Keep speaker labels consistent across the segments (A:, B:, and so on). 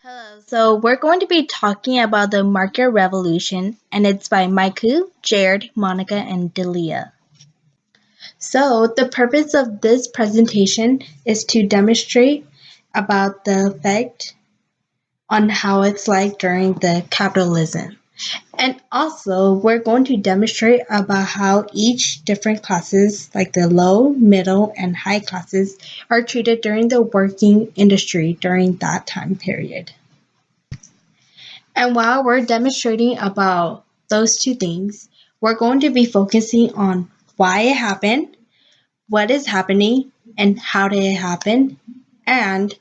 A: Hello, so we're going to be talking about the market revolution, and it's by Maiku, Jared, Monica, and Delia. So the purpose of this presentation is to demonstrate about the effect on how it's like during the capitalism. And also, we're going to demonstrate about how each different classes, like the low, middle, and high classes, are treated during the working industry during that time period. And while we're demonstrating about those two things, we're going to be focusing on why it happened, what is happening, and how did it happen, and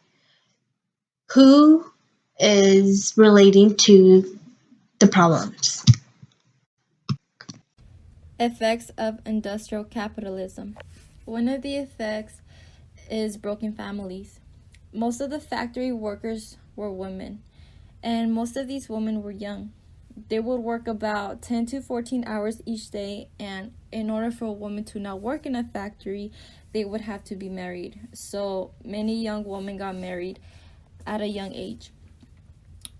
A: who is relating to the problems.
B: Effects of industrial capitalism. One of the effects is broken families. Most of the factory workers were women, and most of these women were young. They would work about 10 to 14 hours each day, and in order for a woman to not work in a factory, they would have to be married. So many young women got married at a young age.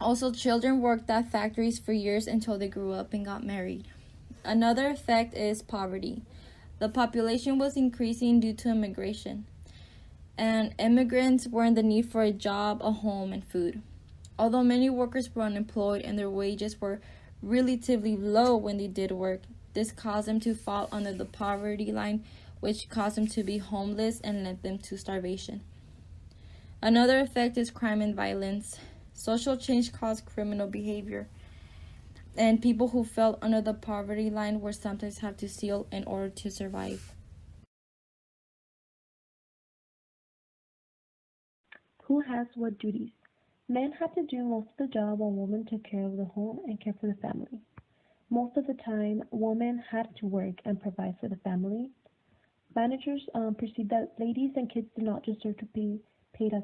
B: Also, children worked at factories for years until they grew up and got married. Another effect is poverty. The population was increasing due to immigration, and immigrants were in the need for a job, a home, and food. Although many workers were unemployed and their wages were relatively low when they did work, this caused them to fall under the poverty line, which caused them to be homeless and led them to starvation. Another effect is crime and violence. Social change caused criminal behavior, and people who fell under the poverty line would sometimes have to steal in order to survive.
C: Who has what duties? Men had to do most of the job while women took care of the home and care for the family. Most of the time, women had to work and provide for the family. Managers perceived that ladies and kids did not deserve to be paid as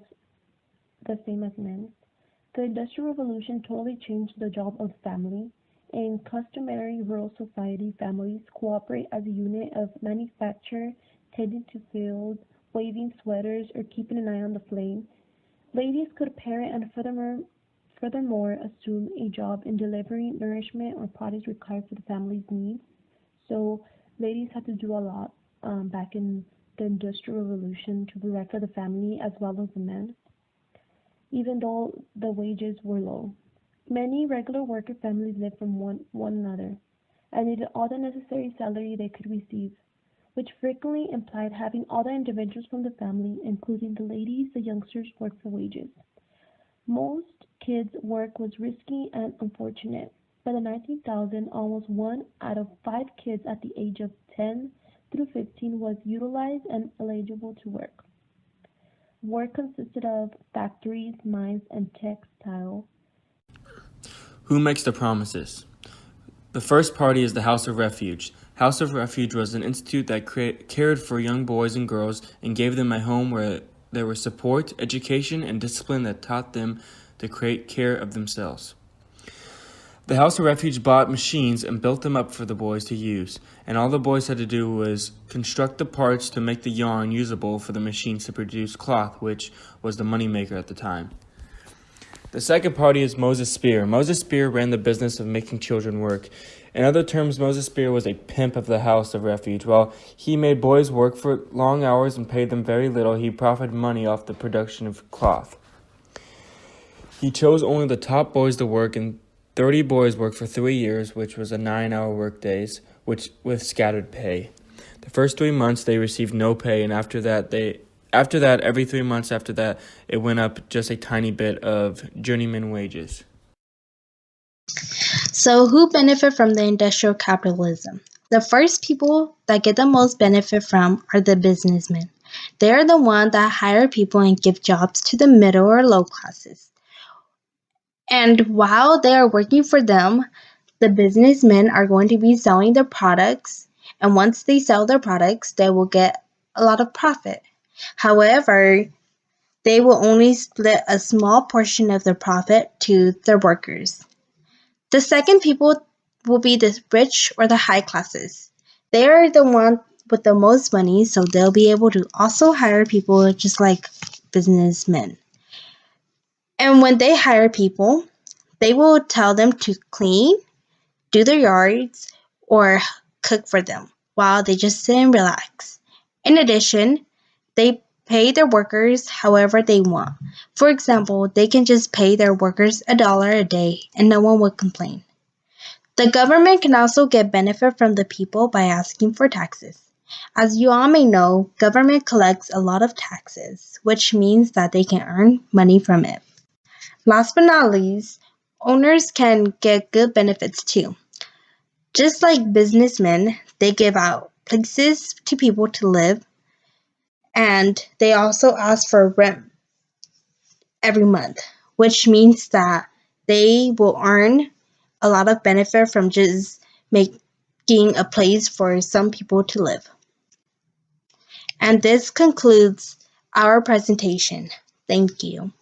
C: the same as men. The Industrial Revolution totally changed the job of the family. In customary rural society, families cooperate as a unit of manufacture, tending to fields, waving sweaters, or keeping an eye on the flame. Ladies could parent and furthermore assume a job in delivering nourishment or products required for the family's needs. So ladies had to do a lot back in the Industrial Revolution to provide for the family as well as the men, even though the wages were low. Many regular worker families lived from one another and needed all the necessary salary they could receive, which frequently implied having all the individuals from the family, including the ladies, the youngsters, work for wages. Most kids' work was risky and unfortunate. By the 19,000, almost 1 out of 5 kids at the age of 10 through 15 was utilized and eligible to work. Work consisted of factories, mines, and textile.
D: Who makes the promises? The first party is the House of Refuge. House of Refuge was an institute that cared for young boys and girls and gave them a home where there was support, education, and discipline that taught them to take care of themselves. The House of Refuge bought machines and built them up for the boys to use, and all the boys had to do was construct the parts to make the yarn usable for the machines to produce cloth, which was the moneymaker at the time. The second party is Moses Spear. Moses Spear ran the business of making children work. In other terms, Moses Spear was a pimp of the House of Refuge. While he made boys work for long hours and paid them very little, he profited money off the production of cloth. He chose only the top boys to work, and 30 boys worked for 3 years, which was a 9-hour work days, which with scattered pay. The first 3 months they received no pay, and after that, every 3 months after that, it went up just a tiny bit of journeyman wages.
A: So who benefit from the industrial capitalism? The first people that get the most benefit from are the businessmen. They are the ones that hire people and give jobs to the middle or low classes. And while they are working for them, the businessmen are going to be selling their products, and once they sell their products, they will get a lot of profit. However, they will only split a small portion of their profit to their workers. The second people will be the rich or the high classes. They are the ones with the most money, so they'll be able to also hire people just like businessmen. And when they hire people, they will tell them to clean, do their yards, or cook for them while they just sit and relax. In addition, they pay their workers however they want. For example, they can just pay their workers $1 a day and no one would complain. The government can also get benefit from the people by asking for taxes. As you all may know, government collects a lot of taxes, which means that they can earn money from it. Last but not least, owners can get good benefits too. Just like businessmen, they give out places to people to live, and they also ask for rent every month, which means that they will earn a lot of benefit from just making a place for some people to live. And this concludes our presentation. Thank you.